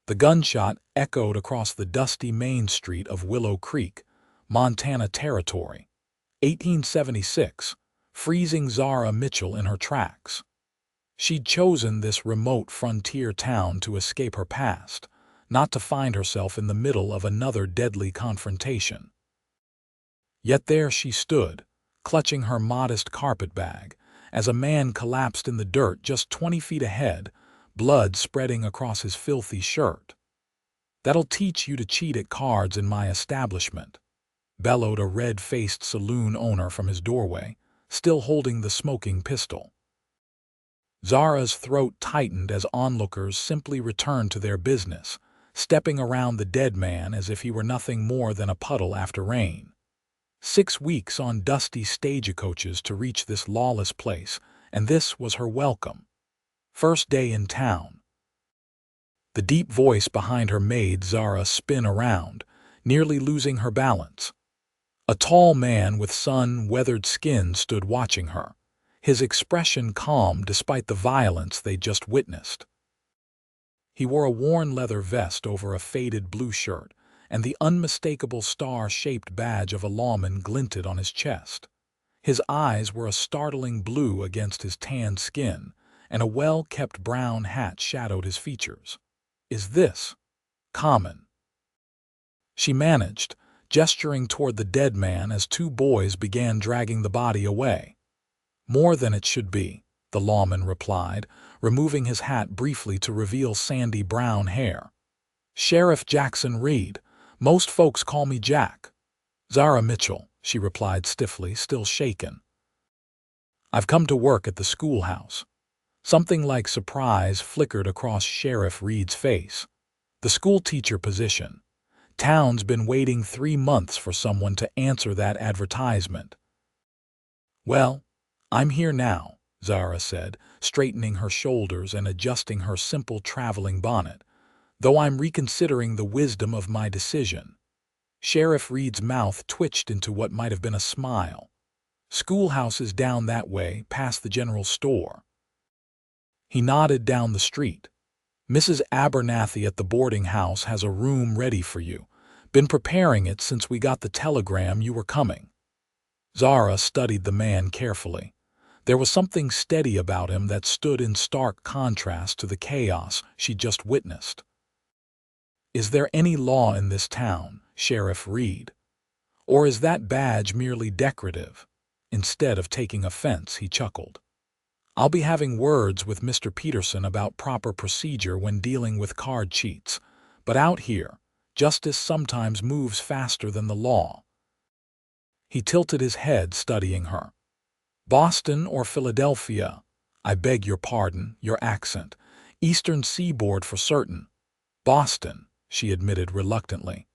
The gunshot echoed across the dusty main street of Willow Creek, Montana Territory. 1876, freezing Zara Mitchell in her tracks. She'd chosen this remote frontier town to escape her past, not to find herself in the middle of another deadly confrontation. Yet there she stood, clutching her modest carpetbag, as a man collapsed in the dirt just 20 feet ahead, blood spreading across his filthy shirt. "That'll teach you to cheat at cards in my establishment," bellowed a red-faced saloon owner from his doorway, still holding the smoking pistol. Zara's throat tightened as onlookers simply returned to their business, stepping around the dead man as if he were nothing more than a puddle after rain. 6 weeks on dusty stagecoaches to reach this lawless place, and this was her welcome. First day in town. The deep voice behind her made Zara spin around, nearly losing her balance. A tall man with sun-weathered skin stood watching her, his expression calm despite the violence they'd just witnessed. He wore a worn leather vest over a faded blue shirt, and the unmistakable star-shaped badge of a lawman glinted on his chest. His eyes were a startling blue against his tanned skin, and a well-kept brown hat shadowed his features. "Is this common?" she managed, gesturing toward the dead man as 2 boys began dragging the body away. "More than it should be," the lawman replied, removing his hat briefly to reveal sandy brown hair. "Sheriff Jack Reid. Most folks call me Jack." "Zara Mitchell," she replied stiffly, still shaken. "I've come to work at the schoolhouse." Something like surprise flickered across Sheriff Reid's face. "The schoolteacher position. Town's been waiting 3 months for someone to answer that advertisement." "Well, I'm here now," Zara said, straightening her shoulders and adjusting her simple traveling bonnet, "though I'm reconsidering the wisdom of my decision." Sheriff Reid's mouth twitched into what might have been a smile. "Schoolhouse is down that way, past the general store." He nodded down the street. "Mrs. Abernathy at the boarding house has a room ready for you. Been preparing it since we got the telegram you were coming." Zara studied the man carefully. There was something steady about him that stood in stark contrast to the chaos she'd just witnessed. "Is there any law in this town, Sheriff Reid? Or is that badge merely decorative?" Instead of taking offense, he chuckled. "I'll be having words with Mr. Peterson about proper procedure when dealing with card cheats, but out here, justice sometimes moves faster than the law." He tilted his head, studying her. "Boston or Philadelphia? I beg your pardon, your accent. Eastern Seaboard for certain." "Boston," she admitted reluctantly.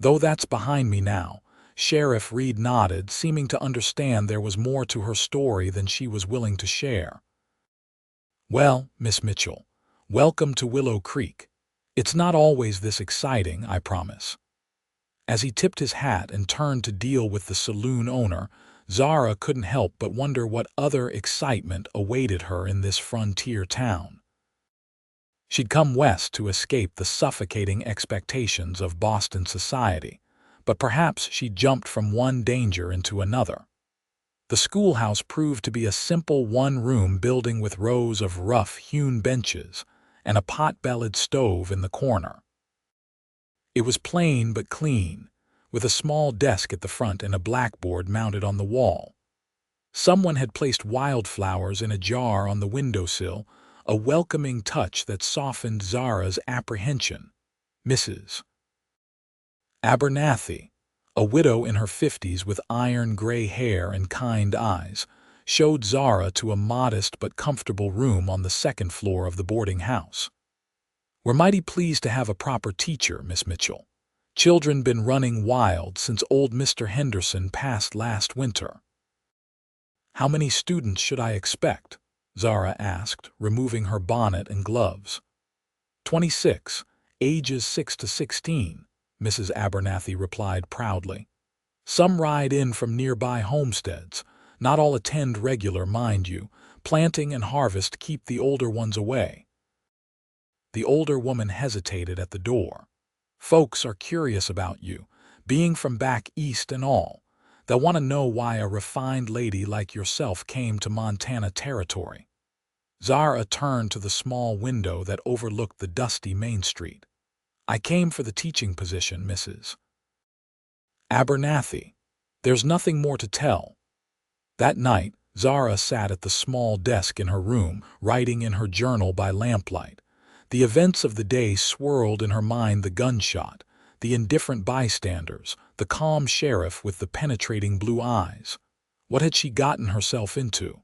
"Though that's behind me now." Sheriff Reid nodded, seeming to understand there was more to her story than she was willing to share. "Well, Miss Mitchell, welcome to Willow Creek. It's not always this exciting, I promise." As he tipped his hat and turned to deal with the saloon owner, Zara couldn't help but wonder what other excitement awaited her in this frontier town. She'd come west to escape the suffocating expectations of Boston society, but perhaps she jumped from one danger into another. The schoolhouse proved to be a simple one-room building with rows of rough-hewn benches and a pot-bellied stove in the corner. It was plain but clean, with a small desk at the front and a blackboard mounted on the wall. Someone had placed wildflowers in a jar on the windowsill, a welcoming touch that softened Zara's apprehension. Mrs. Abernathy, a widow in her 50s with iron-gray hair and kind eyes, showed Zara to a modest but comfortable room on the 2nd floor of the boarding house. "We're mighty pleased to have a proper teacher, Miss Mitchell. Children been running wild since old Mr. Henderson passed last winter." "How many students should I expect?" Zara asked, removing her bonnet and gloves. 26, ages 6 to 16. Mrs. Abernathy replied proudly. "Some ride in from nearby homesteads. Not all attend regular, mind you. Planting and harvest keep the older ones away." The older woman hesitated at the door. "Folks are curious about you, being from back east and all. They'll want to know why a refined lady like yourself came to Montana territory." Zara turned to the small window that overlooked the dusty Main Street. "I came for the teaching position, Mrs. Abernathy. There's nothing more to tell." That night, Zara sat at the small desk in her room, writing in her journal by lamplight. The events of the day swirled in her mind: the gunshot, the indifferent bystanders, the calm sheriff with the penetrating blue eyes. What had she gotten herself into?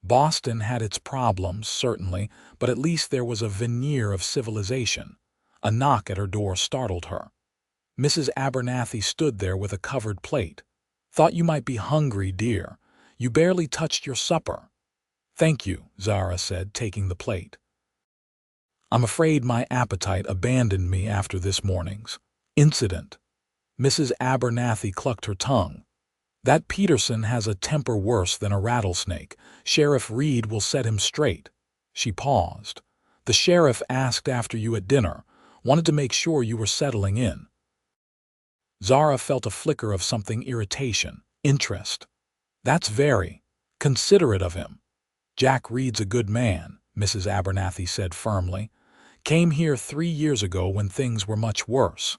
Boston had its problems, certainly, but at least there was a veneer of civilization. A knock at her door startled her. Mrs. Abernathy stood there with a covered plate. "Thought you might be hungry, dear. You barely touched your supper." "Thank you," Zara said, taking the plate. "I'm afraid my appetite abandoned me after this morning's incident." Mrs. Abernathy clucked her tongue. "That Peterson has a temper worse than a rattlesnake. Sheriff Reid will set him straight." She paused. "The sheriff asked after you at dinner. Wanted to make sure you were settling in." Zara felt a flicker of something: irritation, interest. "That's very considerate of him." "Jack Reid's a good man," Mrs. Abernathy said firmly. "Came here 3 years ago when things were much worse.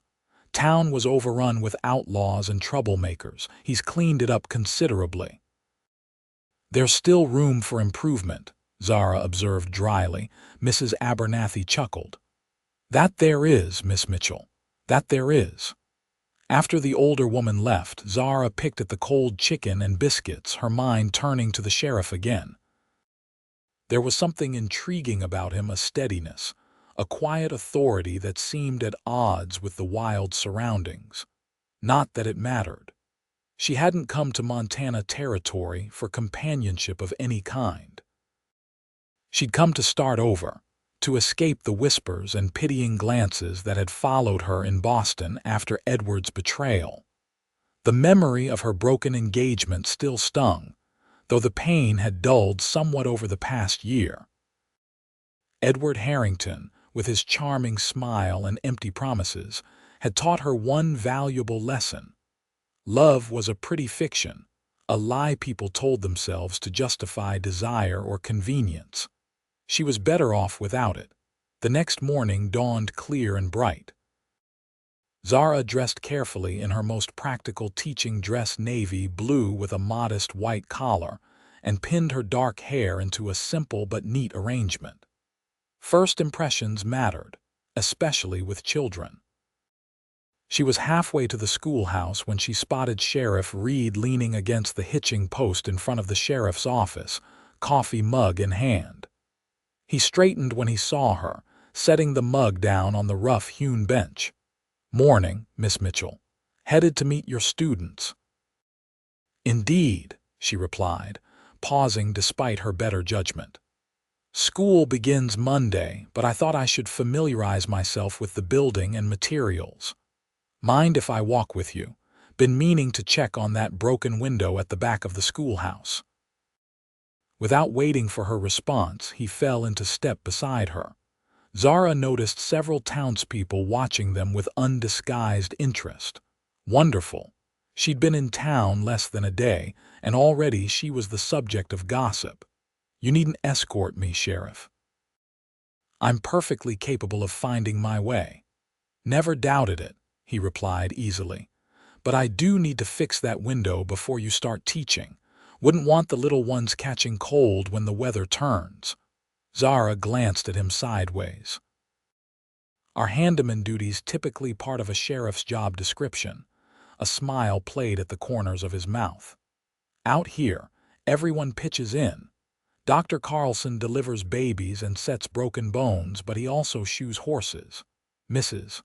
Town was overrun with outlaws and troublemakers. He's cleaned it up considerably." "There's still room for improvement," Zara observed dryly. Mrs. Abernathy chuckled. "That there is, Miss Mitchell. That there is." After the older woman left, Zara picked at the cold chicken and biscuits, her mind turning to the sheriff again. There was something intriguing about him: a steadiness, a quiet authority that seemed at odds with the wild surroundings. Not that it mattered. She hadn't come to Montana territory for companionship of any kind. She'd come to start over, to escape the whispers and pitying glances that had followed her in Boston after Edward's betrayal. The memory of her broken engagement still stung, though the pain had dulled somewhat over the past year. Edward Harrington, with his charming smile and empty promises, had taught her one valuable lesson. Love was a pretty fiction, a lie people told themselves to justify desire or convenience. She was better off without it. The next morning dawned clear and bright. Zara dressed carefully in her most practical teaching dress, navy blue with a modest white collar, and pinned her dark hair into a simple but neat arrangement. First impressions mattered, especially with children. She was halfway to the schoolhouse when she spotted Sheriff Reid leaning against the hitching post in front of the sheriff's office, coffee mug in hand. He straightened when he saw her, setting the mug down on the rough-hewn bench. "Morning, Miss Mitchell. Headed to meet your students?" "Indeed," she replied, pausing despite her better judgment. "School begins Monday, but I thought I should familiarize myself with the building and materials. Mind if I walk with you? Been meaning to check on that broken window at the back of the schoolhouse." Without waiting for her response, he fell into step beside her. Zara noticed several townspeople watching them with undisguised interest. Wonderful. She'd been in town less than a day, and already she was the subject of gossip. "You needn't escort me, Sheriff. I'm perfectly capable of finding my way." "Never doubted it," he replied easily. "But I do need to fix that window before you start teaching. Wouldn't want the little ones catching cold when the weather turns." Zara glanced at him sideways. "Are handyman duties typically part of a sheriff's job description?" A smile played at the corners of his mouth. "Out here, everyone pitches in. Dr. Carlson delivers babies and sets broken bones, but he also shoes horses. Mrs.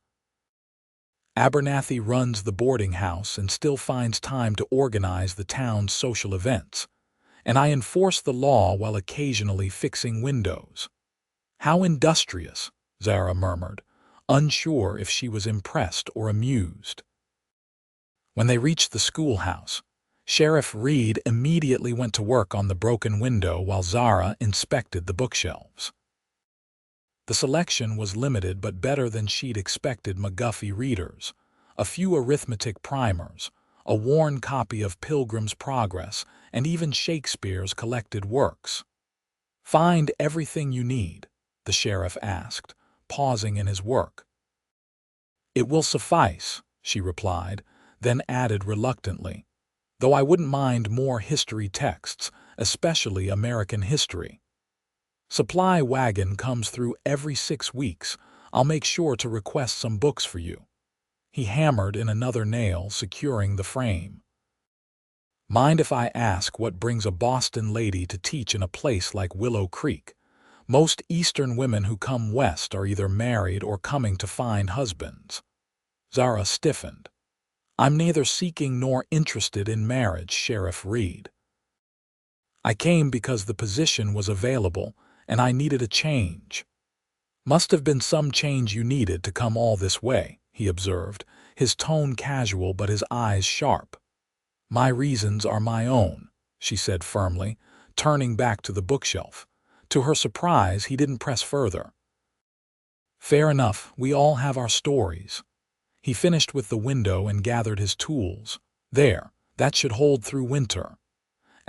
Abernathy runs the boarding house and still finds time to organize the town's social events. And I enforce the law while occasionally fixing windows." "How industrious," Zara murmured, unsure if she was impressed or amused. When they reached the schoolhouse, Sheriff Reid immediately went to work on the broken window while Zara inspected the bookshelves. The selection was limited but better than she'd expected. McGuffey readers, a few arithmetic primers, a worn copy of Pilgrim's Progress, and even Shakespeare's collected works. "Find everything you need?" the sheriff asked, pausing in his work. "It will suffice," she replied, then added reluctantly, "though I wouldn't mind more history texts, especially American history. Supply wagon comes through every 6 weeks. I'll make sure to request some books for you." He hammered in another nail, securing the frame. "Mind if I ask what brings a Boston lady to teach in a place like Willow Creek? Most Eastern women who come west are either married or coming to find husbands." Zara stiffened. "I'm neither seeking nor interested in marriage, Sheriff Reid. I came because the position was available and I needed a change." "Must have been some change you needed to come all this way," he observed, his tone casual but his eyes sharp. "My reasons are my own," she said firmly, turning back to the bookshelf. To her surprise, he didn't press further. "Fair enough, we all have our stories." He finished with the window and gathered his tools. "There, that should hold through winter."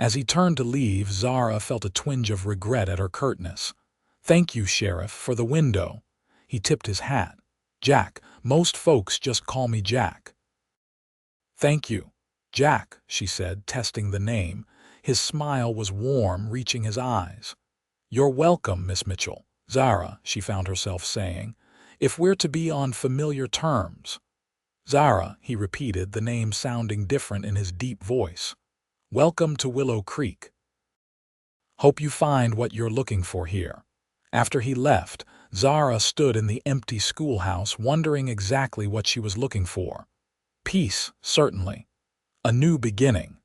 As he turned to leave, Zara felt a twinge of regret at her curtness. "Thank you, Sheriff, for the window." He tipped his hat. "Jack, most folks just call me Jack." "Thank you, Jack," she said, testing the name. His smile was warm, reaching his eyes. "You're welcome, Miss Mitchell." "Zara," she found herself saying, "if we're to be on familiar terms." "Zara," he repeated, the name sounding different in his deep voice. "Welcome to Willow Creek. Hope you find what you're looking for here." After he left, Zara stood in the empty schoolhouse, wondering exactly what she was looking for. Peace, certainly. A new beginning.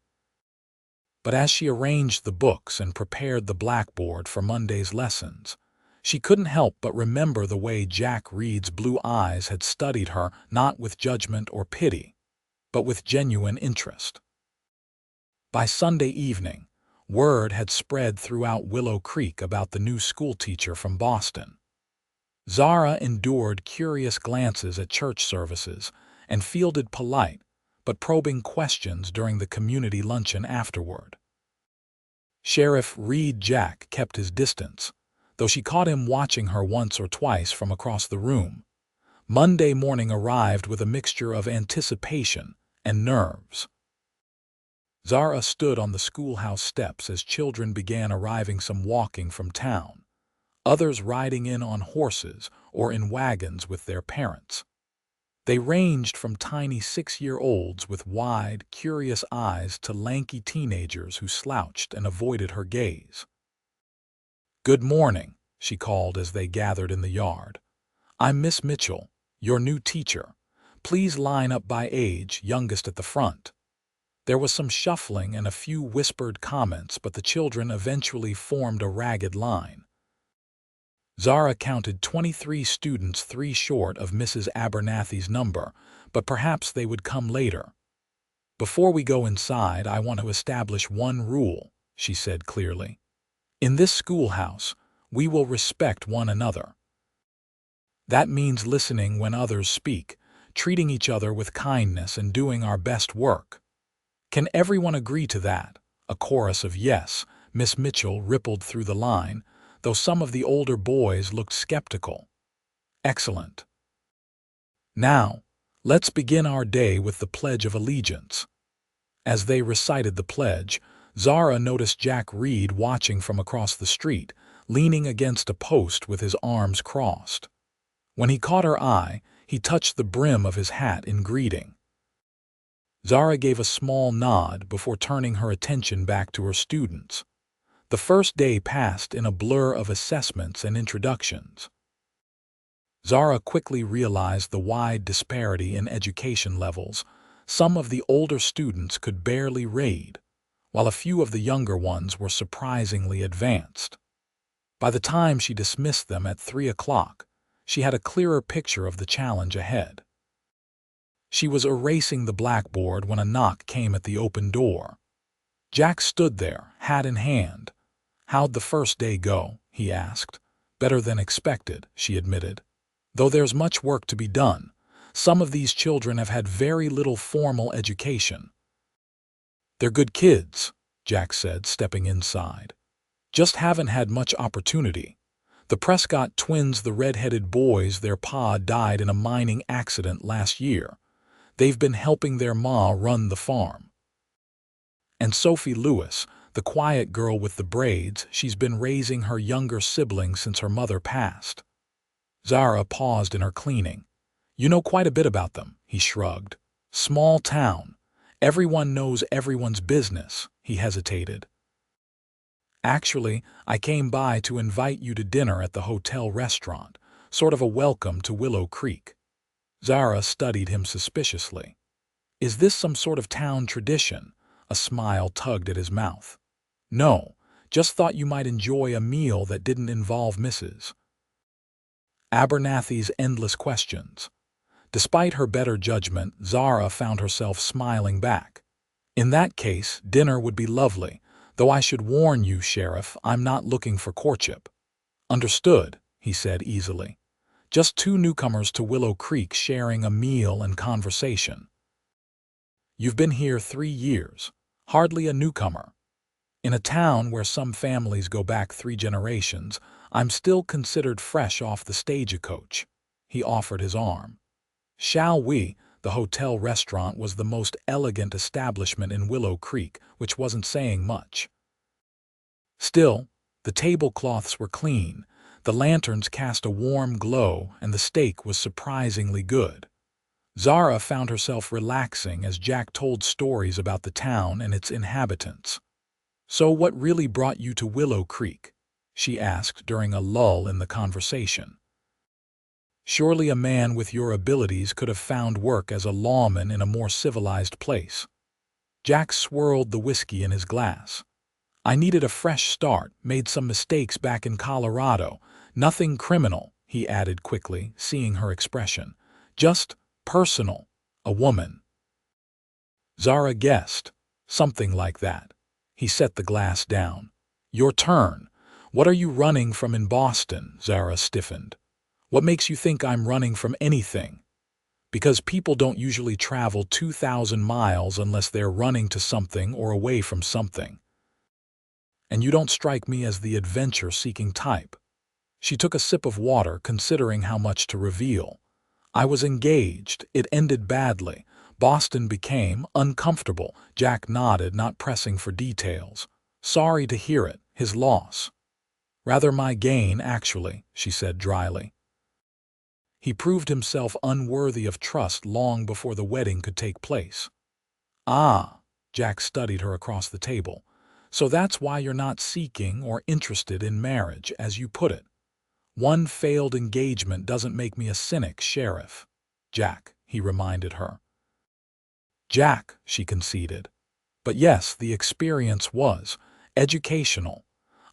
But as she arranged the books and prepared the blackboard for Monday's lessons, she couldn't help but remember the way Jack Reid's blue eyes had studied her, not with judgment or pity, but with genuine interest. By Sunday evening, word had spread throughout Willow Creek about the new schoolteacher from Boston. Zara endured curious glances at church services and fielded polite but probing questions during the community luncheon afterward. Sheriff Jack kept his distance, though she caught him watching her once or twice from across the room. Monday morning arrived with a mixture of anticipation and nerves. Zara stood on the schoolhouse steps as children began arriving, some walking from town, others riding in on horses or in wagons with their parents. They ranged from tiny 6-year-olds with wide, curious eyes to lanky teenagers who slouched and avoided her gaze. "Good morning," she called as they gathered in the yard. "I'm Miss Mitchell, your new teacher. Please line up by age, youngest at the front." There was some shuffling and a few whispered comments, but the children eventually formed a ragged line. Zara counted 23 students, 3 short of Mrs. Abernathy's number, but perhaps they would come later. "Before we go inside, I want to establish one rule," she said clearly. "In this schoolhouse, we will respect one another. That means listening when others speak, treating each other with kindness, and doing our best work. Can everyone agree to that?" A chorus of yes. Miss Mitchell rippled through the line, though some of the older boys looked skeptical. "Excellent. Now, let's begin our day with the Pledge of Allegiance." As they recited the pledge, Zara noticed Jack Reid watching from across the street, leaning against a post with his arms crossed. When he caught her eye, he touched the brim of his hat in greeting. Zara gave a small nod before turning her attention back to her students. The first day passed in a blur of assessments and introductions. Zara quickly realized the wide disparity in education levels. Some of the older students could barely read, while a few of the younger ones were surprisingly advanced. By the time she dismissed them at 3 o'clock, she had a clearer picture of the challenge ahead. She was erasing the blackboard when a knock came at the open door. Jack stood there, hat in hand. "How'd the first day go?" he asked. Better than expected, she admitted. Though there's much work to be done. Some of these children have had very little formal education. They're good kids, Jack said, stepping inside. Just haven't had much opportunity. The Prescott twins, the red-headed boys, their pa died in a mining accident last year. They've been helping their ma run the farm. And Sophie Lewis, the quiet girl with the braids, she's been raising her younger sibling since her mother passed. Zara paused in her cleaning. You know quite a bit about them, he shrugged. Small town. Everyone knows everyone's business, he hesitated. Actually, I came by to invite you to dinner at the hotel restaurant, sort of a welcome to Willow Creek. Zara studied him suspiciously. Is this some sort of town tradition? A smile tugged at his mouth. No, just thought you might enjoy a meal that didn't involve Mrs. Abernathy's endless questions. Despite her better judgment, Zara found herself smiling back. In that case, dinner would be lovely, though I should warn you, Sheriff, I'm not looking for courtship. Understood, he said easily. Just two newcomers to Willow Creek sharing a meal and conversation. You've been here 3 years, hardly a newcomer. In a town where some families go back 3 generations, I'm still considered fresh off the stagecoach. He offered his arm. Shall we? The hotel restaurant was the most elegant establishment in Willow Creek, which wasn't saying much. Still, the tablecloths were clean, the lanterns cast a warm glow, and the steak was surprisingly good. Zara found herself relaxing as Jack told stories about the town and its inhabitants. So what really brought you to Willow Creek? She asked during a lull in the conversation. Surely a man with your abilities could have found work as a lawman in a more civilized place. Jack swirled the whiskey in his glass. I needed a fresh start, made some mistakes back in Colorado. Nothing criminal, he added quickly, seeing her expression. Just personal. A woman. Zara guessed. Something like that. He set the glass down. Your turn. What are you running from in Boston? Zara stiffened. What makes you think I'm running from anything? Because people don't usually travel 2,000 miles unless they're running to something or away from something. And you don't strike me as the adventure-seeking type. She took a sip of water, considering how much to reveal. I was engaged. It ended badly. Boston became uncomfortable. Jack nodded, not pressing for details. Sorry to hear it. His loss. Rather my gain, actually, she said dryly. He proved himself unworthy of trust long before the wedding could take place. Ah, Jack studied her across the table. So that's why you're not seeking or interested in marriage, as you put it. One failed engagement doesn't make me a cynic, Sheriff. Jack, he reminded her. Jack, she conceded. But yes, the experience was educational.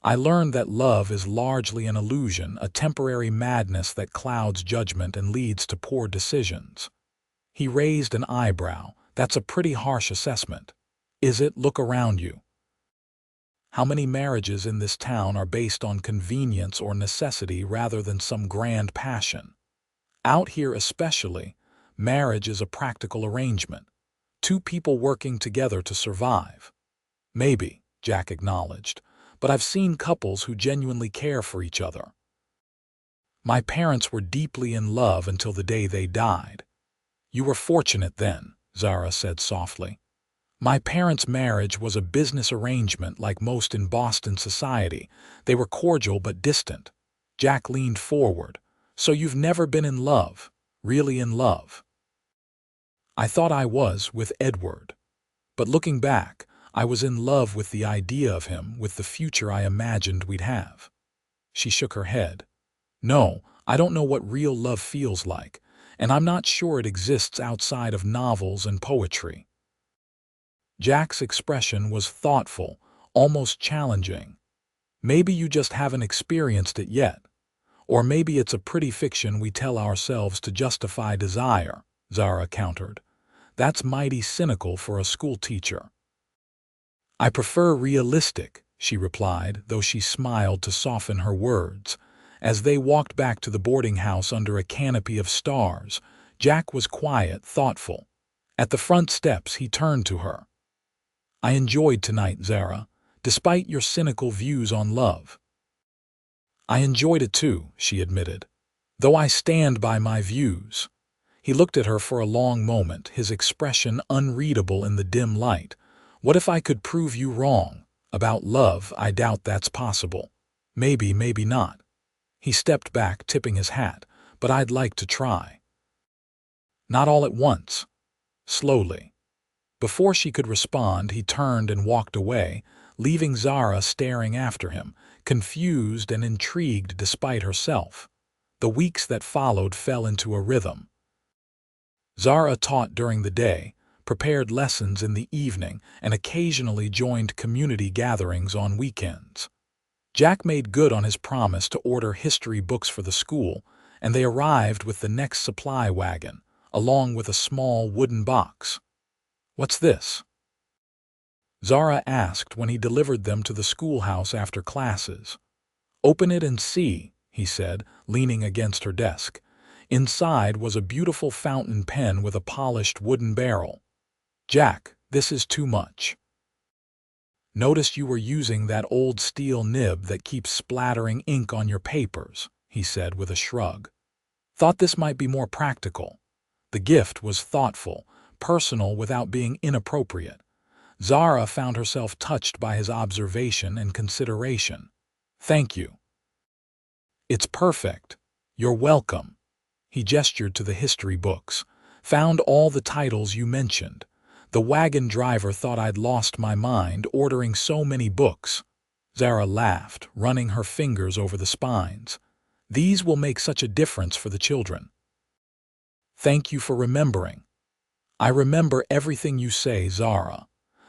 I learned that love is largely an illusion, a temporary madness that clouds judgment and leads to poor decisions. He raised an eyebrow. That's a pretty harsh assessment. Is it? Look around you. How many marriages in this town are based on convenience or necessity rather than some grand passion? Out here especially, marriage is a practical arrangement. 2 people working together to survive. Maybe, Jack acknowledged. But I've seen couples who genuinely care for each other. My parents were deeply in love until the day they died. You were fortunate then, Zara said softly. My parents' marriage was a business arrangement like most in Boston society. They were cordial but distant. Jack leaned forward. So you've never been in love, really in love? I thought I was with Edward. But looking back, I was in love with the idea of him, with the future I imagined we'd have. She shook her head. No, I don't know what real love feels like, and I'm not sure it exists outside of novels and poetry. Jack's expression was thoughtful, almost challenging. Maybe you just haven't experienced it yet. Or maybe it's a pretty fiction we tell ourselves to justify desire, Zara countered. That's mighty cynical for a schoolteacher. I prefer realistic, she replied, though she smiled to soften her words. As they walked back to the boarding house under a canopy of stars, Jack was quiet, thoughtful. At the front steps, he turned to her. "I enjoyed tonight, Zara, despite your cynical views on love." "I enjoyed it too," she admitted, "though I stand by my views." He looked at her for a long moment, his expression unreadable in the dim light. "What if I could prove you wrong? About love, I doubt that's possible. Maybe, maybe not." He stepped back, tipping his hat. "But I'd like to try." "Not all at once. Slowly." Before she could respond, he turned and walked away, leaving Zara staring after him, confused and intrigued despite herself. The weeks that followed fell into a rhythm. Zara taught during the day, prepared lessons in the evening, and occasionally joined community gatherings on weekends. Jack made good on his promise to order history books for the school, and they arrived with the next supply wagon, along with a small wooden box. "What's this?" Zara asked when he delivered them to the schoolhouse after classes. "Open it and see," he said, leaning against her desk. Inside was a beautiful fountain pen with a polished wooden barrel. "Jack, this is too much." "Noticed you were using that old steel nib that keeps splattering ink on your papers," he said with a shrug. "Thought this might be more practical." The gift was thoughtful, personal without being inappropriate. Zara found herself touched by his observation and consideration. "Thank you." "It's perfect. You're welcome." He gestured to the history books. "Found all the titles you mentioned. The wagon driver thought I'd lost my mind ordering so many books." Zara laughed, running her fingers over the spines. "These will make such a difference for the children." "Thank you for remembering." "I remember everything you say, Zara."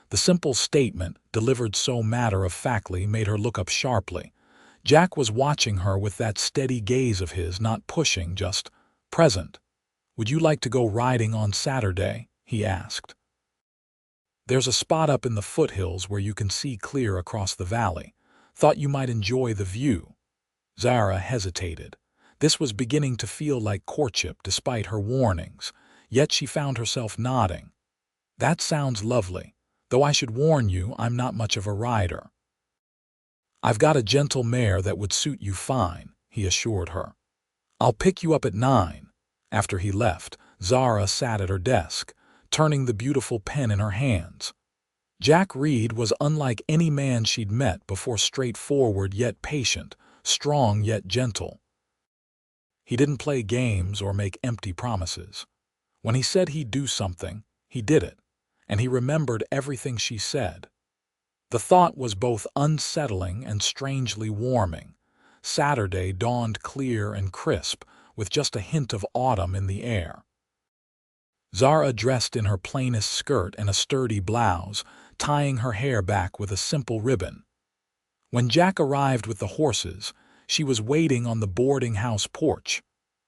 The simple statement, delivered so matter-of-factly, made her look up sharply. Jack was watching her with that steady gaze of his, not pushing, just present. "Would you like to go riding on Saturday?" he asked. "There's a spot up in the foothills where you can see clear across the valley. Thought you might enjoy the view." Zara hesitated. This was beginning to feel like courtship despite her warnings, yet she found herself nodding. "That sounds lovely, though I should warn you I'm not much of a rider." "I've got a gentle mare that would suit you fine," he assured her. "I'll pick you up at 9. After he left, Zara sat at her desk, turning the beautiful pen in her hands. Jack Reid was unlike any man she'd met before, straightforward yet patient, strong yet gentle. He didn't play games or make empty promises. When he said he'd do something, he did it, and he remembered everything she said. The thought was both unsettling and strangely warming. Saturday dawned clear and crisp, with just a hint of autumn in the air. Zara dressed in her plainest skirt and a sturdy blouse, tying her hair back with a simple ribbon. When Jack arrived with the horses, she was waiting on the boarding house porch.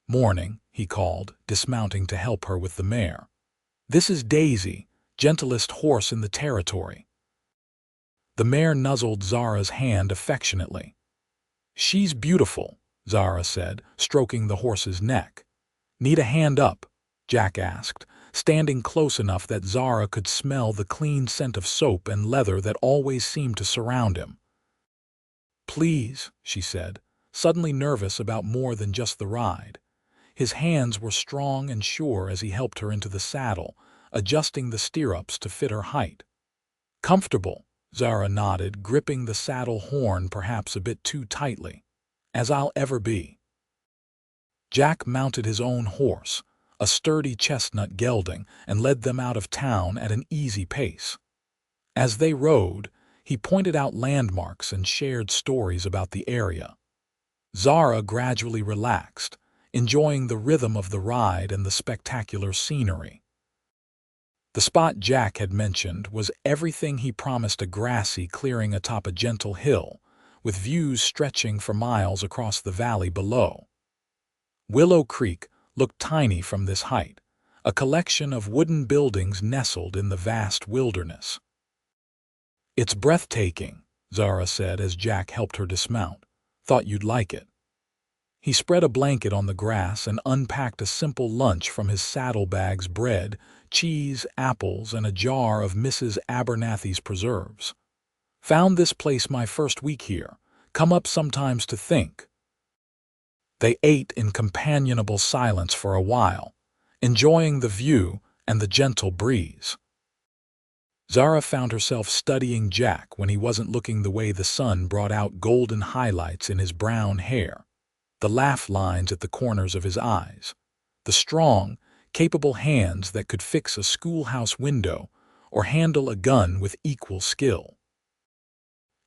"Morning," he called, dismounting to help her with the mare. "This is Daisy, gentlest horse in the territory." The mare nuzzled Zara's hand affectionately. "She's beautiful," Zara said, stroking the horse's neck. "Need a hand up?" Jack asked, standing close enough that Zara could smell the clean scent of soap and leather that always seemed to surround him. "Please," she said, suddenly nervous about more than just the ride. His hands were strong and sure as he helped her into the saddle, adjusting the stirrups to fit her height. "Comfortable," Zara nodded, gripping the saddle horn perhaps a bit too tightly. "As I'll ever be." Jack mounted his own horse, a sturdy chestnut gelding, and led them out of town at an easy pace. As they rode, he pointed out landmarks and shared stories about the area. Zara gradually relaxed, enjoying the rhythm of the ride and the spectacular scenery. The spot Jack had mentioned was everything he promised: a grassy clearing atop a gentle hill, with views stretching for miles across the valley below. Willow Creek looked tiny from this height, a collection of wooden buildings nestled in the vast wilderness. "It's breathtaking," Zara said as Jack helped her dismount. "Thought you'd like it." He spread a blanket on the grass and unpacked a simple lunch from his saddlebags: bread, cheese, apples, and a jar of Mrs. Abernathy's preserves. "Found this place my first week here. Come up sometimes to think." They ate in companionable silence for a while, enjoying the view and the gentle breeze. Zara found herself studying Jack when he wasn't looking the way the sun brought out golden highlights in his brown hair, the laugh lines at the corners of his eyes, the strong, capable hands that could fix a schoolhouse window or handle a gun with equal skill.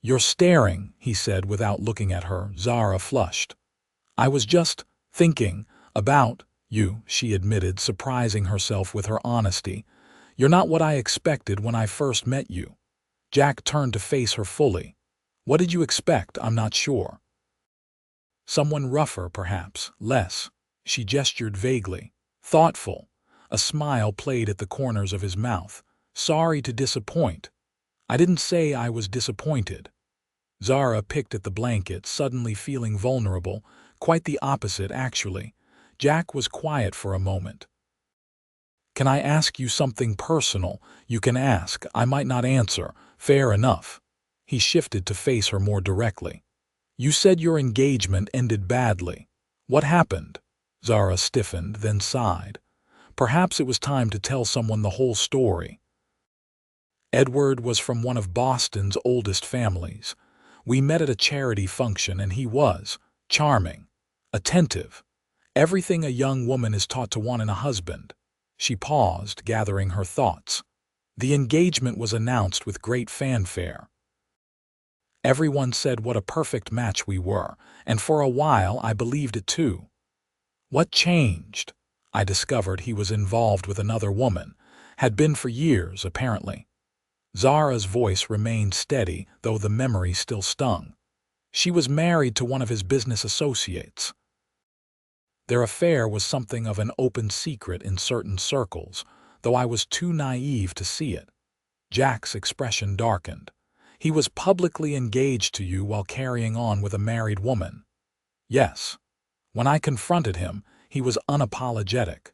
"You're staring," he said without looking at her. Zara flushed. "I was just thinking about you," she admitted, surprising herself with her honesty. "You're not what I expected when I first met you." Jack turned to face her fully. "What did you expect?" "I'm not sure. Someone rougher, perhaps, less." She gestured vaguely. "Thoughtful." A smile played at the corners of his mouth. "Sorry to disappoint." "I didn't say I was disappointed." Zara picked at the blanket, suddenly feeling vulnerable. Quite the opposite, actually. Jack was quiet for a moment. "Can I ask you something personal?" "You can ask. I might not answer." "Fair enough." He shifted to face her more directly. "You said your engagement ended badly. What happened?" Zara stiffened, then sighed. Perhaps it was time to tell someone the whole story. Edward was from one of Boston's oldest families. We met at a charity function, and he was charming, attentive, everything a young woman is taught to want in a husband. She paused, gathering her thoughts. The engagement was announced with great fanfare. Everyone said what a perfect match we were, and for a while I believed it too. What changed? I discovered he was involved with another woman, had been for years, apparently. Zara's voice remained steady, though the memory still stung. She was married to one of his business associates. Their affair was something of an open secret in certain circles, though I was too naive to see it. Jack's expression darkened. "He was publicly engaged to you while carrying on with a married woman." "Yes." When I confronted him, he was unapologetic.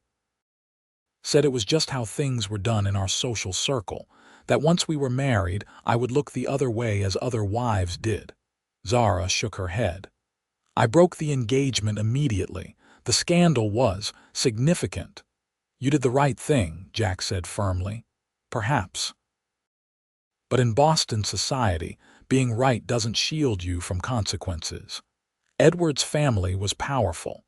Said it was just how things were done in our social circle, that once we were married, I would look the other way as other wives did. Zara shook her head. "I broke the engagement immediately. The scandal was significant." "You did the right thing," Jack said firmly. "Perhaps. But in Boston society, being right doesn't shield you from consequences." Edward's family was powerful.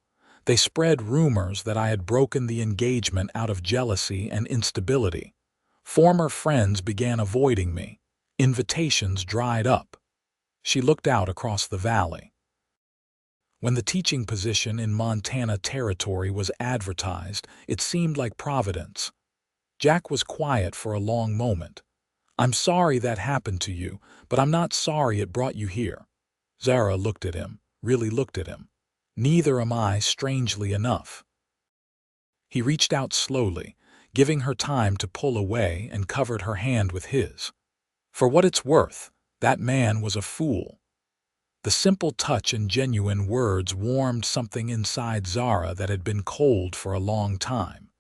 They spread rumors that I had broken the engagement out of jealousy and instability. Former friends began avoiding me. Invitations dried up. She looked out across the valley. When the teaching position in Montana Territory was advertised, it seemed like providence. Jack was quiet for a long moment. "I'm sorry that happened to you, but I'm not sorry it brought you here." Zara looked at him, really looked at him. "Neither am I, strangely enough." He reached out slowly, giving her time to pull away, and covered her hand with his. "For what it's worth, that man was a fool." The simple touch and genuine words warmed something inside Zara that had been cold for a long time.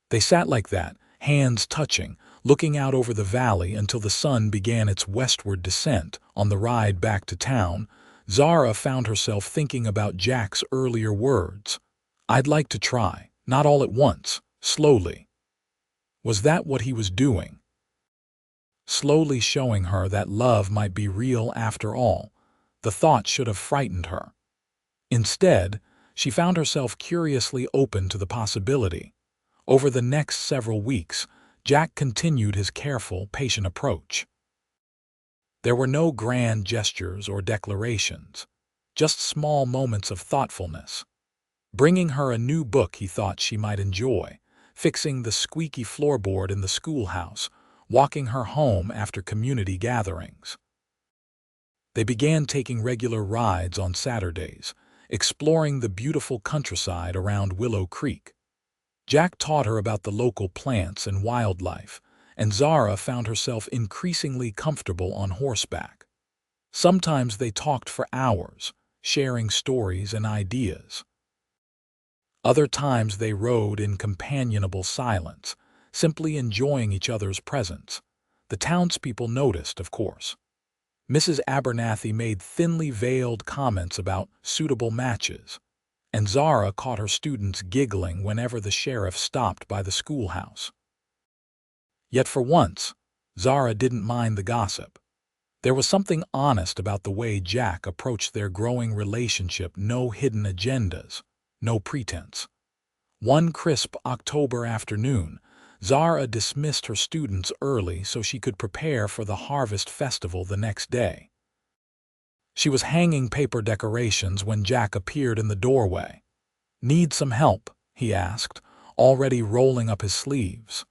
They sat like that, hands touching, looking out over the valley until the sun began its westward descent. On the ride back to town, Zara found herself thinking about Jack's earlier words. "I'd like to try, not all at once, slowly." Was that what he was doing? Slowly showing her that love might be real after all. The thought should have frightened her. Instead, she found herself curiously open to the possibility. Over the next several weeks, Jack continued his careful, patient approach. There were no grand gestures or declarations, just small moments of thoughtfulness. Bringing her a new book he thought she might enjoy, fixing the squeaky floorboard in the schoolhouse, walking her home after community gatherings. They began taking regular rides on Saturdays, exploring the beautiful countryside around Willow Creek. Jack taught her about the local plants and wildlife, and Zara found herself increasingly comfortable on horseback. Sometimes they talked for hours, sharing stories and ideas. Other times they rode in companionable silence, simply enjoying each other's presence. The townspeople noticed, of course. Mrs. Abernathy made thinly veiled comments about suitable matches, and Zara caught her students giggling whenever the sheriff stopped by the schoolhouse. Yet for once, Zara didn't mind the gossip. There was something honest about the way Jack approached their growing relationship, no hidden agendas, no pretense. One crisp October afternoon, Zara dismissed her students early so she could prepare for the harvest festival the next day. She was hanging paper decorations when Jack appeared in the doorway. "Need some help?" he asked, already rolling up his sleeves.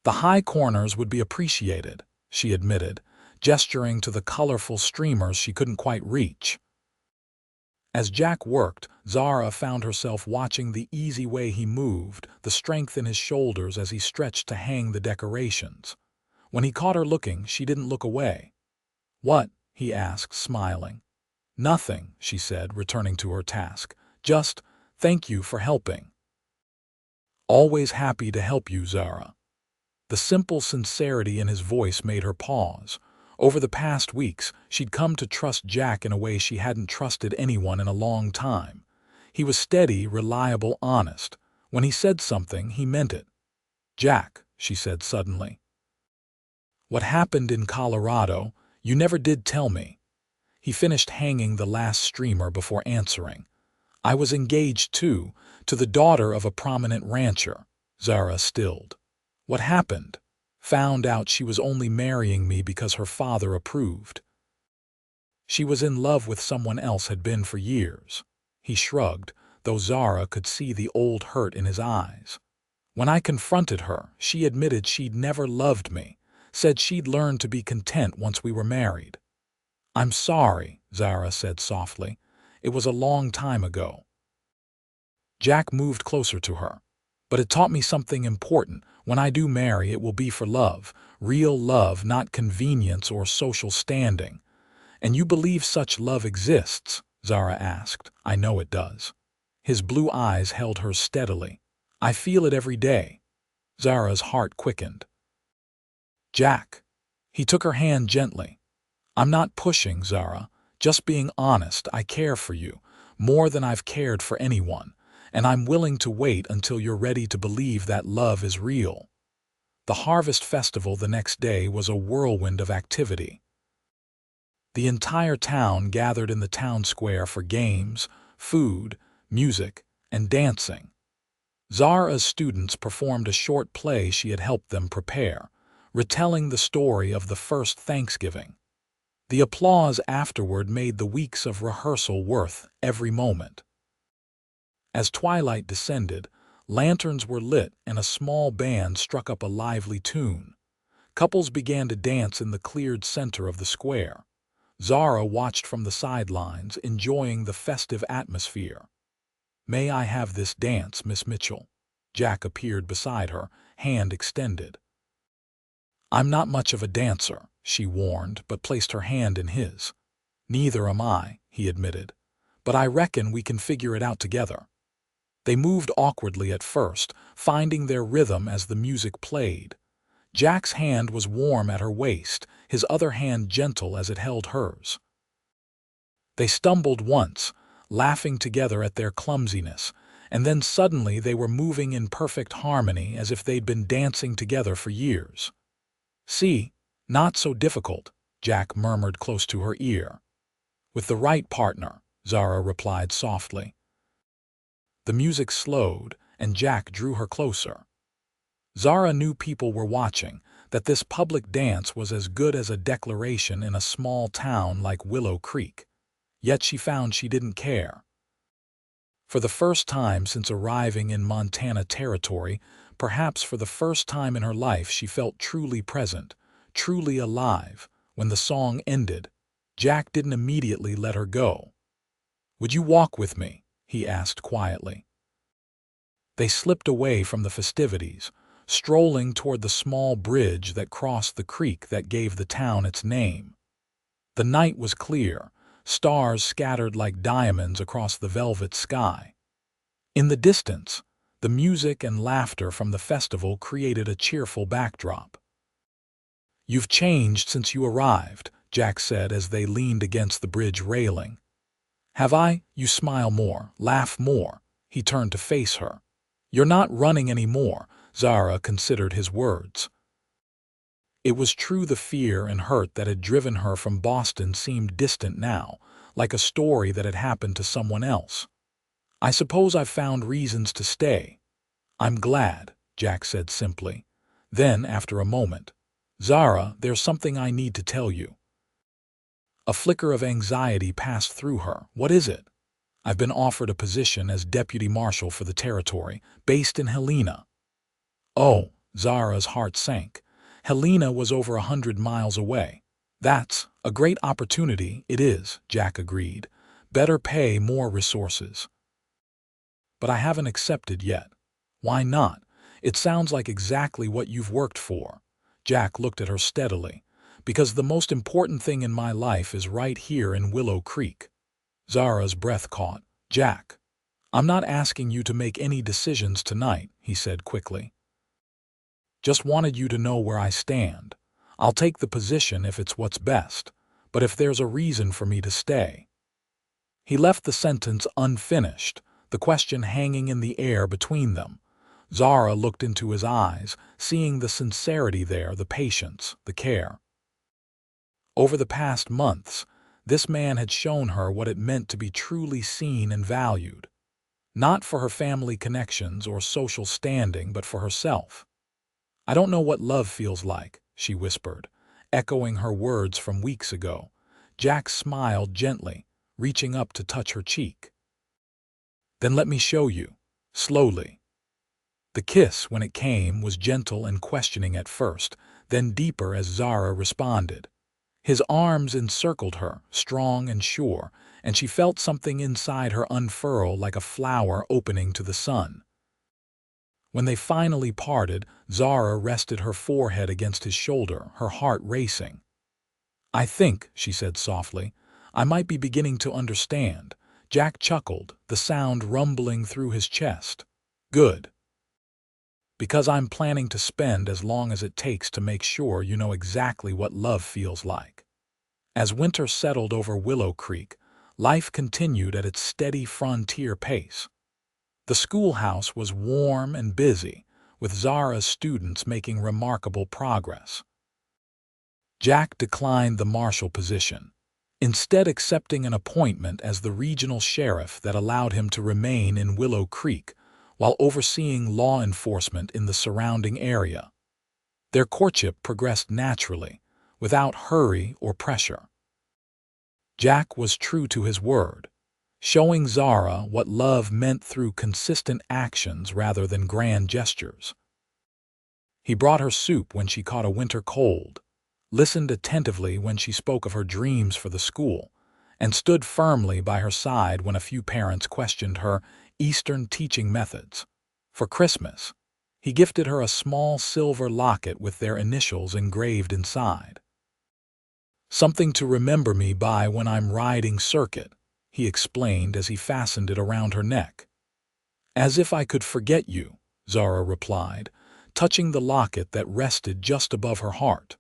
"The high corners would be appreciated," she admitted, gesturing to the colorful streamers she couldn't quite reach. As Jack worked, Zara found herself watching the easy way he moved, the strength in his shoulders as he stretched to hang the decorations. When he caught her looking, she didn't look away. "What?" he asked, smiling. "Nothing," she said, returning to her task. "Just thank you for helping." "Always happy to help you, Zara." The simple sincerity in his voice made her pause. Over the past weeks, she'd come to trust Jack in a way she hadn't trusted anyone in a long time. He was steady, reliable, honest. When he said something, he meant it. "Jack," she said suddenly, "what happened in Colorado? You never did tell me." He finished hanging the last streamer before answering. "I was engaged, too, to the daughter of a prominent rancher." Zara stilled. "What happened?" "Found out she was only marrying me because her father approved. She was in love with someone else, had been for years." He shrugged, though Zara could see the old hurt in his eyes. "When I confronted her, she admitted she'd never loved me, said she'd learned to be content once we were married." "I'm sorry," Zara said softly. "It was a long time ago." Jack moved closer to her. "But it taught me something important. When I do marry, it will be for love, real love, not convenience or social standing." "And you believe such love exists?" Zara asked. "I know it does." His blue eyes held hers steadily. "I feel it every day." Zara's heart quickened. "Jack." He took her hand gently. "I'm not pushing, Zara. Just being honest. I care for you, more than I've cared for anyone. And I'm willing to wait until you're ready to believe that love is real." The harvest festival the next day was a whirlwind of activity. The entire town gathered in the town square for games, food, music, and dancing. Zara's students performed a short play she had helped them prepare, retelling the story of the first Thanksgiving. The applause afterward made the weeks of rehearsal worth every moment. As twilight descended, lanterns were lit and a small band struck up a lively tune. Couples began to dance in the cleared center of the square. Zara watched from the sidelines, enjoying the festive atmosphere. "May I have this dance, Miss Mitchell?" Jack appeared beside her, hand extended. "I'm not much of a dancer," she warned, but placed her hand in his. "Neither am I," he admitted. "But I reckon we can figure it out together." They moved awkwardly at first, finding their rhythm as the music played. Jack's hand was warm at her waist, his other hand gentle as it held hers. They stumbled once, laughing together at their clumsiness, and then suddenly they were moving in perfect harmony as if they'd been dancing together for years. "See, not so difficult," Jack murmured close to her ear. "With the right partner," Zara replied softly. The music slowed, and Jack drew her closer. Zara knew people were watching, that this public dance was as good as a declaration in a small town like Willow Creek. Yet she found she didn't care. For the first time since arriving in Montana territory, perhaps for the first time in her life, she felt truly present, truly alive. When the song ended, Jack didn't immediately let her go. "Would you walk with me?" he asked quietly. They slipped away from the festivities, strolling toward the small bridge that crossed the creek that gave the town its name. The night was clear, stars scattered like diamonds across the velvet sky. In the distance, the music and laughter from the festival created a cheerful backdrop. "You've changed since you arrived," Jack said as they leaned against the bridge railing. "Have I? You smile more, laugh more." He turned to face her. "You're not running anymore," Zara considered his words. It was true, the fear and hurt that had driven her from Boston seemed distant now, like a story that had happened to someone else. "I suppose I've found reasons to stay." "I'm glad," Jack said simply. Then, after a moment, "Zara, there's something I need to tell you." A flicker of anxiety passed through her. "What is it?" "I've been offered a position as deputy marshal for the territory, based in Helena." "Oh," Zara's heart sank. Helena was over 100 miles away. "That's a great opportunity." "It is," Jack agreed. "Better pay, more resources." "But I haven't accepted yet." "Why not? It sounds like exactly what you've worked for." Jack looked at her steadily. "Because the most important thing in my life is right here in Willow Creek." Zara's breath caught. "Jack, I'm not asking you to make any decisions tonight," he said quickly. "Just wanted you to know where I stand. I'll take the position if it's what's best, but if there's a reason for me to stay." He left the sentence unfinished, the question hanging in the air between them. Zara looked into his eyes, seeing the sincerity there, the patience, the care. Over the past months, this man had shown her what it meant to be truly seen and valued. Not for her family connections or social standing, but for herself. "I don't know what love feels like," she whispered, echoing her words from weeks ago. Jack smiled gently, reaching up to touch her cheek. "Then let me show you." Slowly. The kiss, when it came, was gentle and questioning at first, then deeper as Zara responded. His arms encircled her, strong and sure, and she felt something inside her unfurl like a flower opening to the sun. When they finally parted, Zara rested her forehead against his shoulder, her heart racing. "I think," she said softly, "I might be beginning to understand." Jack chuckled, the sound rumbling through his chest. "Good. Because I'm planning to spend as long as it takes to make sure you know exactly what love feels like." As winter settled over Willow Creek, life continued at its steady frontier pace. The schoolhouse was warm and busy, with Zara's students making remarkable progress. Jack declined the marshal position, instead accepting an appointment as the regional sheriff that allowed him to remain in Willow Creek while overseeing law enforcement in the surrounding area. Their courtship progressed naturally, without hurry or pressure. Jack was true to his word, showing Zara what love meant through consistent actions rather than grand gestures. He brought her soup when she caught a winter cold, listened attentively when she spoke of her dreams for the school, and stood firmly by her side when a few parents questioned her Eastern teaching methods. For Christmas, he gifted her a small silver locket with their initials engraved inside. "Something to remember me by when I'm riding circuit," he explained as he fastened it around her neck. "As if I could forget you," Zara replied, touching the locket that rested just above her heart.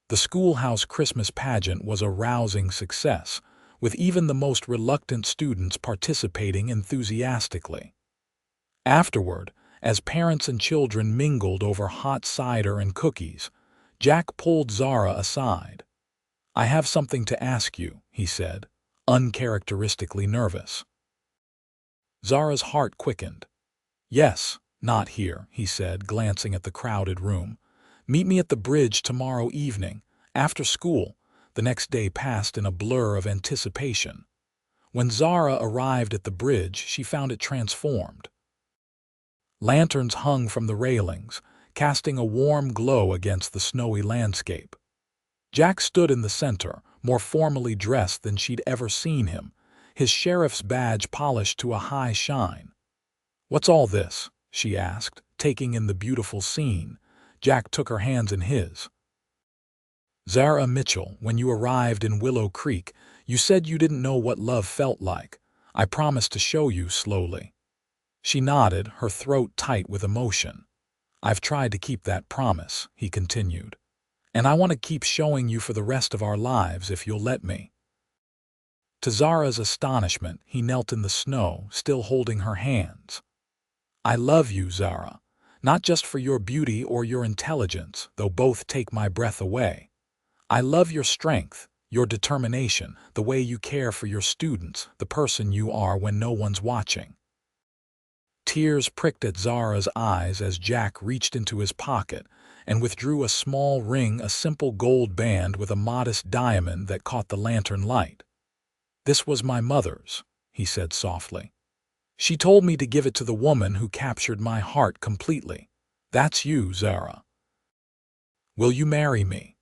The schoolhouse Christmas pageant was a rousing success, with even the most reluctant students participating enthusiastically. Afterward, as parents and children mingled over hot cider and cookies, Jack pulled Zara aside. "I have something to ask you," he said, uncharacteristically nervous. Zara's heart quickened. "Yes, not here," he said, glancing at the crowded room. "Meet me at the bridge tomorrow evening, after school." The next day passed in a blur of anticipation. When Zara arrived at the bridge, she found it transformed. Lanterns hung from the railings, casting a warm glow against the snowy landscape. Jack stood in the center, more formally dressed than she'd ever seen him, his sheriff's badge polished to a high shine. "What's all this?" she asked, taking in the beautiful scene. Jack took her hands in his. "Zara Mitchell, when you arrived in Willow Creek, You said you didn't know what love felt like. I promised to show you slowly." She nodded, her throat tight with emotion. "I've tried to keep that promise," he continued. "And I want to keep showing you for the rest of our lives if you'll let me." To Zara's astonishment, he knelt in the snow, still holding her hands. "I love you, Zara. Not just for your beauty or your intelligence, though both take my breath away. I love your strength, your determination, the way you care for your students, the person you are when no one's watching." Tears pricked at Zara's eyes as Jack reached into his pocket and withdrew a small ring, a simple gold band with a modest diamond that caught the lantern light. "This was my mother's," he said softly. "She told me to give it to the woman who captured my heart completely. That's you, Zara. Will you marry me?"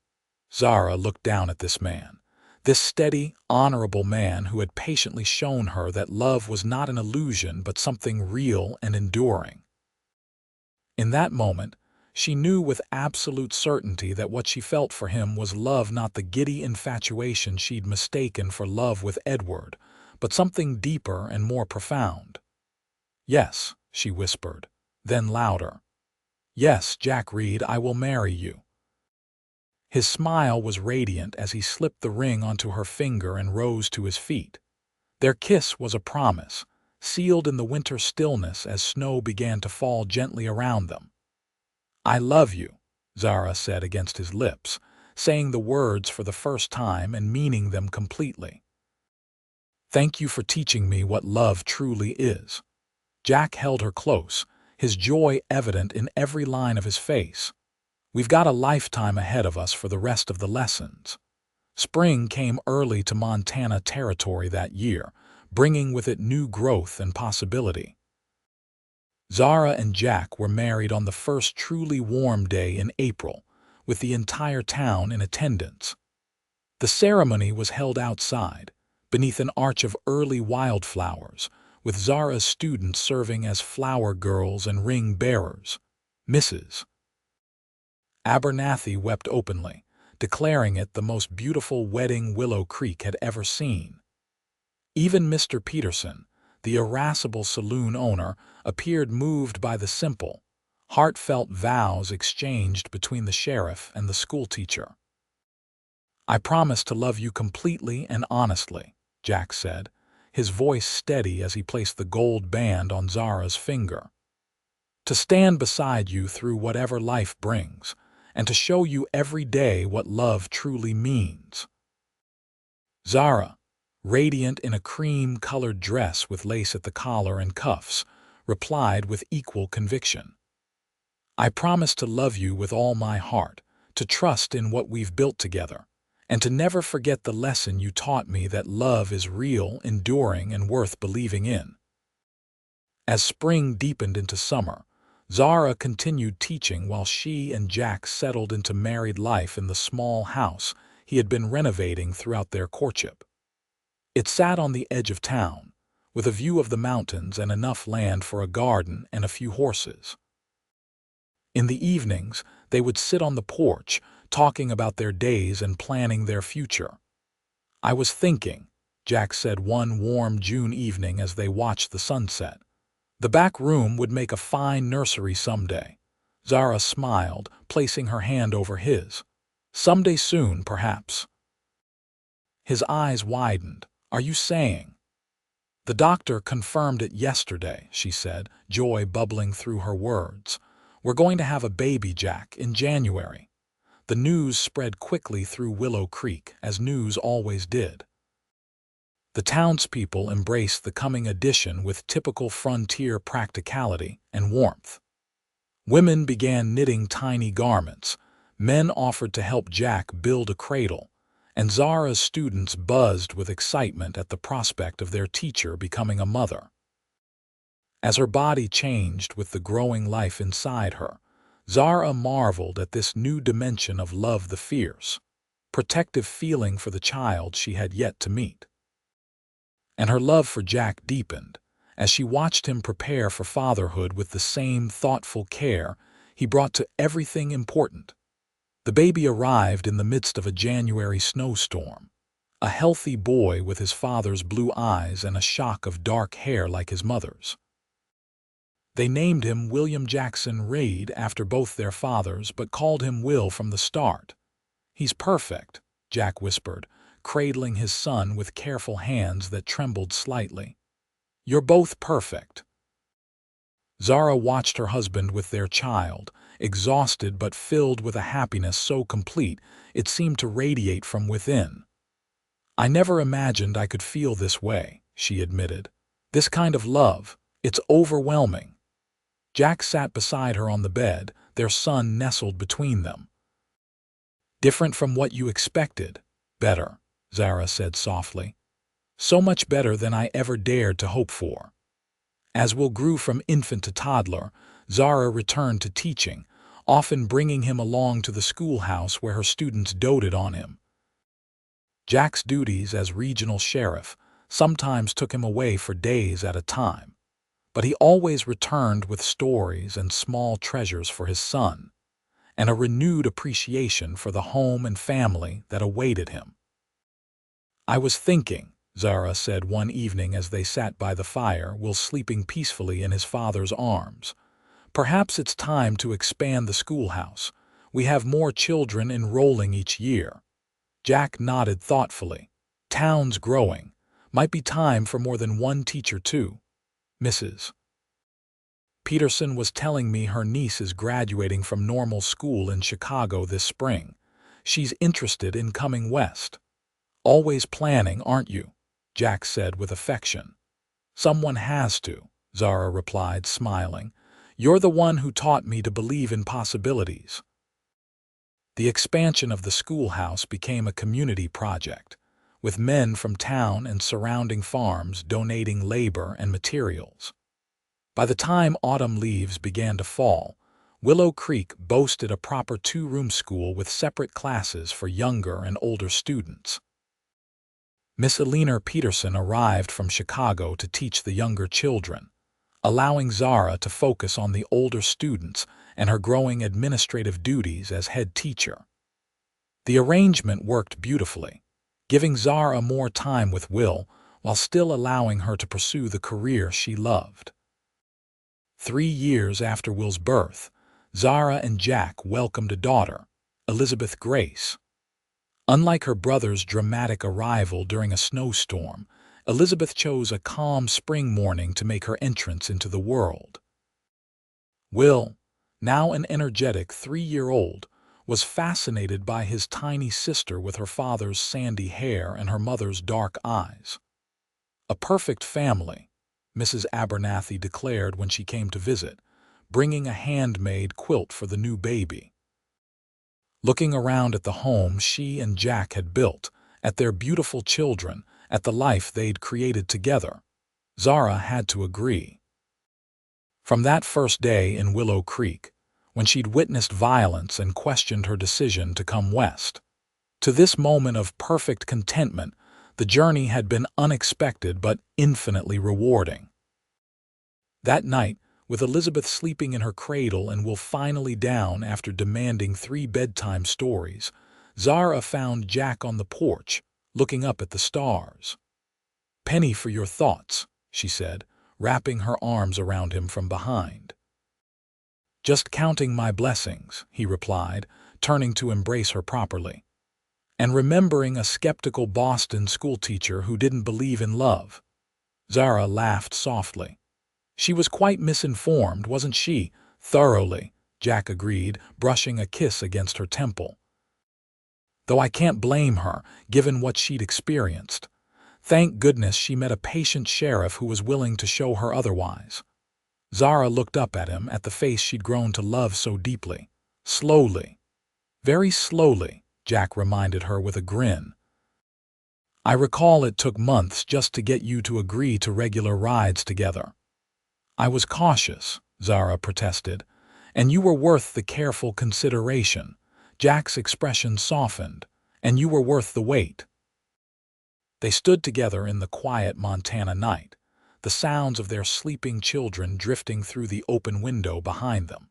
Zara looked down at this man. This steady, honorable man who had patiently shown her that love was not an illusion but something real and enduring. In that moment, she knew with absolute certainty that what she felt for him was love, not the giddy infatuation she'd mistaken for love with Edward, but something deeper and more profound. "Yes," she whispered, then louder. "Yes, Jack Reid, I will marry you." His smile was radiant as he slipped the ring onto her finger and rose to his feet. Their kiss was a promise, sealed in the winter stillness as snow began to fall gently around them. "I love you," Zara said against his lips, saying the words for the first time and meaning them completely. "Thank you for teaching me what love truly is." Jack held her close, his joy evident in every line of his face. "We've got a lifetime ahead of us for the rest of the lessons." Spring came early to Montana territory that year, bringing with it new growth and possibility. Zara and Jack were married on the first truly warm day in April, with the entire town in attendance. The ceremony was held outside, beneath an arch of early wildflowers, with Zara's students serving as flower girls and ring bearers. Mrs. Abernathy wept openly, declaring it the most beautiful wedding Willow Creek had ever seen. Even Mr. Peterson, the irascible saloon owner, appeared moved by the simple, heartfelt vows exchanged between the sheriff and the schoolteacher. "I promise to love you completely and honestly," Jack said, his voice steady as he placed the gold band on Zara's finger. "To stand beside you through whatever life brings, and to show you every day what love truly means." Zara, radiant in a cream-colored dress with lace at the collar and cuffs, replied with equal conviction. "I promise to love you with all my heart, to trust in what we've built together, and to never forget the lesson you taught me that love is real, enduring, and worth believing in." As spring deepened into summer, Zara continued teaching while she and Jack settled into married life in the small house he had been renovating throughout their courtship. It sat on the edge of town, with a view of the mountains and enough land for a garden and a few horses. In the evenings, they would sit on the porch, talking about their days and planning their future. "I was thinking," Jack said one warm June evening as they watched the sunset, "the back room would make a fine nursery someday." Zara smiled, placing her hand over his. "Someday soon, perhaps." His eyes widened. "Are you saying?" "The doctor confirmed it yesterday," she said, joy bubbling through her words. "We're going to have a baby, Jack, in January." The news spread quickly through Willow Creek, as news always did. The townspeople embraced the coming addition with typical frontier practicality and warmth. Women began knitting tiny garments, men offered to help Jack build a cradle, and Zara's students buzzed with excitement at the prospect of their teacher becoming a mother. As her body changed with the growing life inside her, Zara marveled at this new dimension of love, the fierce, protective feeling for the child she had yet to meet. And her love for Jack deepened as she watched him prepare for fatherhood with the same thoughtful care he brought to everything important. The baby arrived in the midst of a January snowstorm, a healthy boy with his father's blue eyes and a shock of dark hair like his mother's. They named him William Jackson Reid after both their fathers, but called him Will from the start. "He's perfect," Jack whispered, cradling his son with careful hands that trembled slightly. "You're both perfect." Zara watched her husband with their child, exhausted but filled with a happiness so complete it seemed to radiate from within. "I never imagined I could feel this way," she admitted. "This kind of love, it's overwhelming." Jack sat beside her on the bed, their son nestled between them. "Different from what you expected. Better," Zara said softly. "So much better than I ever dared to hope for." As Will grew from infant to toddler, Zara returned to teaching, often bringing him along to the schoolhouse where her students doted on him. Jack's duties as regional sheriff sometimes took him away for days at a time, but he always returned with stories and small treasures for his son, and a renewed appreciation for the home and family that awaited him. "I was thinking," Zara said one evening as they sat by the fire, Will sleeping peacefully in his father's arms. "Perhaps it's time to expand the schoolhouse. We have more children enrolling each year." Jack nodded thoughtfully. "Town's growing. Might be time for more than one teacher too. Mrs. Peterson was telling me her niece is graduating from normal school in Chicago this spring. She's interested in coming west." "Always planning, aren't you?" Jack said with affection. "Someone has to," Zara replied, smiling. "You're the one who taught me to believe in possibilities." The expansion of the schoolhouse became a community project, with men from town and surrounding farms donating labor and materials. By the time autumn leaves began to fall, Willow Creek boasted a proper two-room school with separate classes for younger and older students. Miss Eleanor Peterson arrived from Chicago to teach the younger children, allowing Zara to focus on the older students and her growing administrative duties as head teacher. The arrangement worked beautifully, giving Zara more time with Will while still allowing her to pursue the career she loved. 3 years after Will's birth, Zara and Jack welcomed a daughter, Elizabeth Grace. Unlike her brother's dramatic arrival during a snowstorm, Elizabeth chose a calm spring morning to make her entrance into the world. Will, now an energetic 3-year-old, was fascinated by his tiny sister with her father's sandy hair and her mother's dark eyes. "A perfect family," Mrs. Abernathy declared when she came to visit, bringing a handmade quilt for the new baby. Looking around at the home she and Jack had built, at their beautiful children, at the life they'd created together, Zara had to agree. From that first day in Willow Creek, when she'd witnessed violence and questioned her decision to come west, to this moment of perfect contentment, the journey had been unexpected but infinitely rewarding. That night, with Elizabeth sleeping in her cradle and Will finally down after demanding 3 bedtime stories, Zara found Jack on the porch, looking up at the stars. "Penny for your thoughts," she said, wrapping her arms around him from behind. "Just counting my blessings," he replied, turning to embrace her properly. "And remembering a skeptical Boston schoolteacher who didn't believe in love." Zara laughed softly. "She was quite misinformed, wasn't she?" "Thoroughly," Jack agreed, brushing a kiss against her temple. "Though I can't blame her, given what she'd experienced. Thank goodness she met a patient sheriff who was willing to show her otherwise." Zara looked up at him, at the face she'd grown to love so deeply. "Slowly. Very slowly," Jack reminded her with a grin. "I recall it took months just to get you to agree to regular rides together." "I was cautious," Zara protested, "and you were worth the careful consideration." Jack's expression softened. "And you were worth the wait." They stood together in the quiet Montana night, the sounds of their sleeping children drifting through the open window behind them.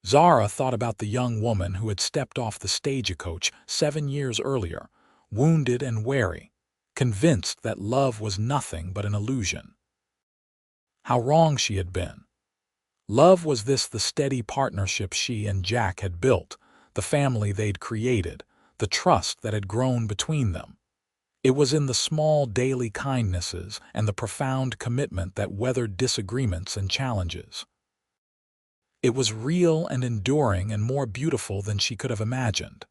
Zara thought about the young woman who had stepped off the stagecoach 7 years earlier, wounded and wary, convinced that love was nothing but an illusion. How wrong she had been. Love was the steady partnership she and Jack had built, the family they'd created, the trust that had grown between them. It was in the small daily kindnesses and the profound commitment that weathered disagreements and challenges. It was real and enduring and more beautiful than she could have imagined.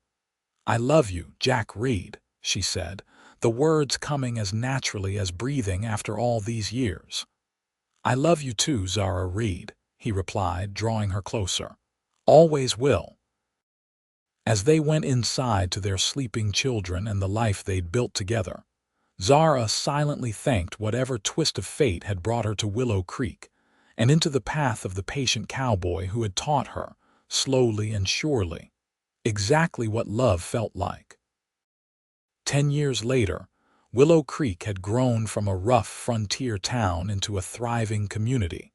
"I love you, Jack Reid," she said, the words coming as naturally as breathing after all these years. "I love you too, Zara Reid," he replied, drawing her closer. "Always will." As they went inside to their sleeping children and the life they'd built together, Zara silently thanked whatever twist of fate had brought her to Willow Creek and into the path of the patient cowboy who had taught her, slowly and surely, exactly what love felt like. 10 years later, Willow Creek had grown from a rough frontier town into a thriving community.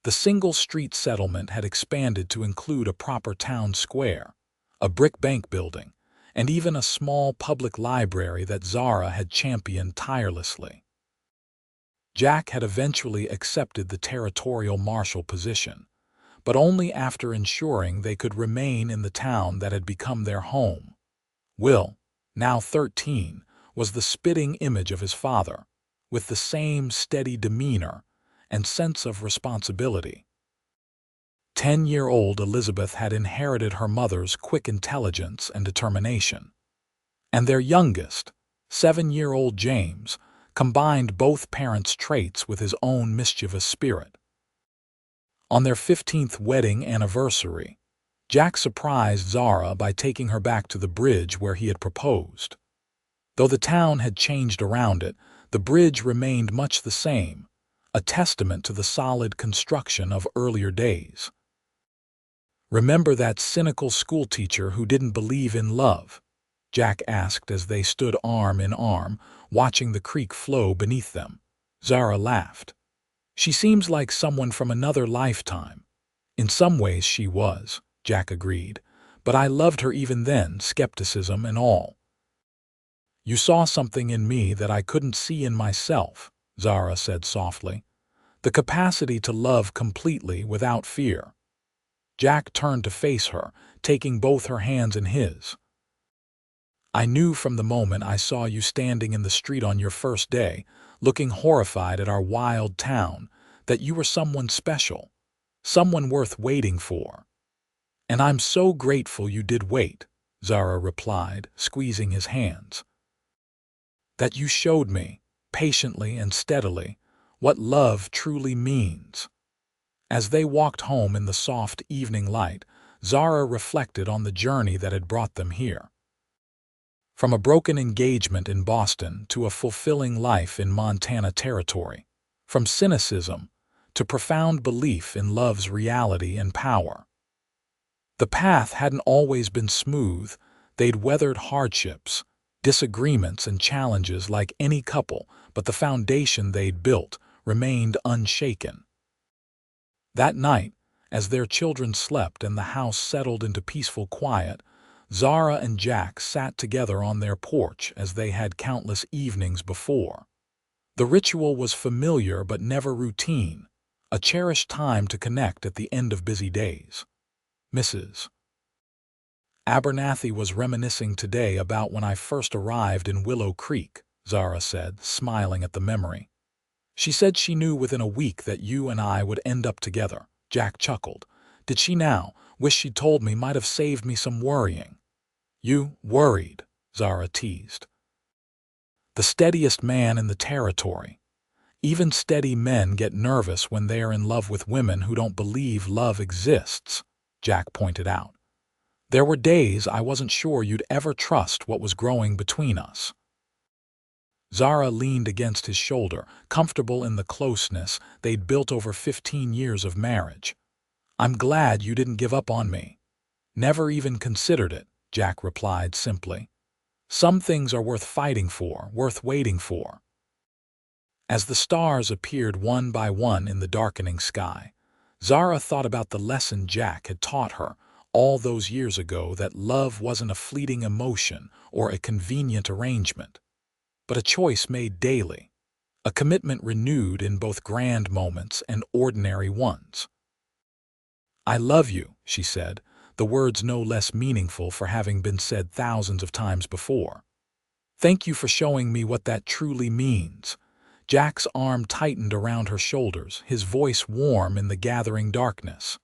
The single-street settlement had expanded to include a proper town square, a brick bank building, and even a small public library that Zara had championed tirelessly. Jack had eventually accepted the territorial marshal position, but only after ensuring they could remain in the town that had become their home. Will, now 13, was the spitting image of his father, with the same steady demeanor and sense of responsibility. 10-year-old Elizabeth had inherited her mother's quick intelligence and determination. And their youngest, 7-year-old James, combined both parents' traits with his own mischievous spirit. On their 15th wedding anniversary, Jack surprised Zara by taking her back to the bridge where he had proposed. Though the town had changed around it, the bridge remained much the same, a testament to the solid construction of earlier days. "Remember that cynical schoolteacher who didn't believe in love?" Jack asked as they stood arm in arm, watching the creek flow beneath them. Zara laughed. "She seems like someone from another lifetime." "In some ways she was," Jack agreed, "but I loved her even then, skepticism and all." "You saw something in me that I couldn't see in myself," Zara said softly. "The capacity to love completely without fear." Jack turned to face her, taking both her hands in his. "I knew from the moment I saw you standing in the street on your first day, looking horrified at our wild town, that you were someone special, someone worth waiting for." "And I'm so grateful you did wait," Zara replied, squeezing his hands. "That you showed me, patiently and steadily, what love truly means." As they walked home in the soft evening light, Zara reflected on the journey that had brought them here. From a broken engagement in Boston to a fulfilling life in Montana territory, from cynicism to profound belief in love's reality and power. The path hadn't always been smooth. They'd weathered hardships, disagreements, and challenges like any couple, but the foundation they'd built remained unshaken. That night, as their children slept and the house settled into peaceful quiet, Zara and Jack sat together on their porch as they had countless evenings before. The ritual was familiar but never routine, a cherished time to connect at the end of busy days. Mrs. Abernathy was reminiscing today about when I first arrived in Willow Creek, Zara said, smiling at the memory. "She said she knew within a week that you and I would end up together." Jack chuckled. "Did she now? Wish she'd told me, might have saved me some worrying." "You worried?" Zara teased. "The steadiest man in the territory. Even steady men get nervous when they are in love with women who don't believe love exists," Jack pointed out. "There were days I wasn't sure you'd ever trust what was growing between us." Zara leaned against his shoulder, comfortable in the closeness they'd built over 15 years of marriage. "I'm glad you didn't give up on me." "Never even considered it," Jack replied simply. "Some things are worth fighting for, worth waiting for." As the stars appeared one by one in the darkening sky, Zara thought about the lesson Jack had taught her all those years ago that love wasn't a fleeting emotion or a convenient arrangement, but a choice made daily, a commitment renewed in both grand moments and ordinary ones. "I love you," she said, the words no less meaningful for having been said thousands of times before. "Thank you for showing me what that truly means." Jack's arm tightened around her shoulders, his voice warm in the gathering darkness.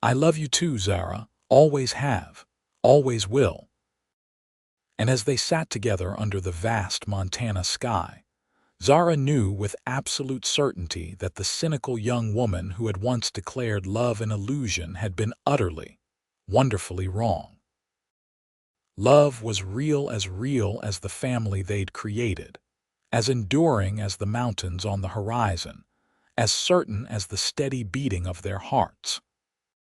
"I love you too, Zara. Always have. Always will." And as they sat together under the vast Montana sky, Zara knew with absolute certainty that the cynical young woman who had once declared love an illusion had been utterly, wonderfully wrong. Love was real as the family they'd created, as enduring as the mountains on the horizon, as certain as the steady beating of their hearts.